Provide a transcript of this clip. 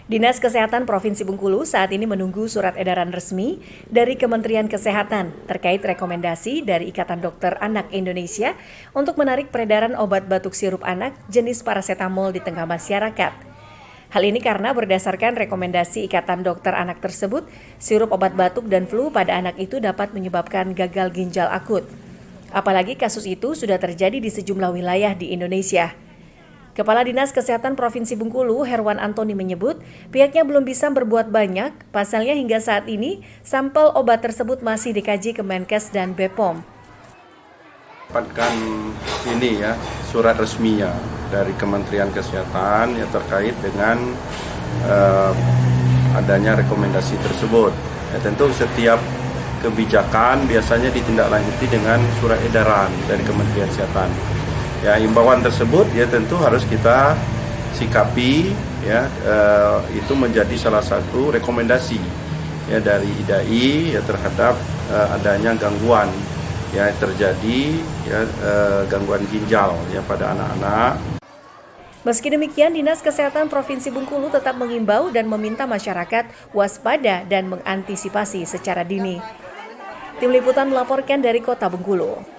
Dinas Kesehatan Provinsi Bengkulu saat ini menunggu surat edaran resmi dari Kementerian Kesehatan terkait rekomendasi dari Ikatan Dokter Anak Indonesia untuk menarik peredaran obat batuk sirup anak jenis parasetamol di tengah masyarakat. Hal ini karena berdasarkan rekomendasi Ikatan Dokter Anak tersebut, sirup obat batuk dan flu pada anak itu dapat menyebabkan gagal ginjal akut. Apalagi kasus itu sudah terjadi di sejumlah wilayah di Indonesia. Kepala Dinas Kesehatan Provinsi Bengkulu, Herwan Antoni menyebut, pihaknya belum bisa berbuat banyak, pasalnya hingga saat ini, sampel obat tersebut masih dikaji Kemenkes dan BPOM. Dapatkan ini ya, surat resminya dari Kementerian Kesehatan yang terkait dengan adanya rekomendasi tersebut. Ya, tentu setiap kebijakan biasanya ditindaklanjuti dengan surat edaran dari Kementerian Kesehatan. Ya, imbauan tersebut ya tentu harus kita sikapi ya, itu menjadi salah satu rekomendasi ya dari IDAI ya terhadap adanya gangguan ya terjadi ya gangguan ginjal ya pada anak-anak. Meski demikian, Dinas Kesehatan Provinsi Bengkulu tetap mengimbau dan meminta masyarakat waspada dan mengantisipasi secara dini. Tim Liputan melaporkan dari Kota Bengkulu.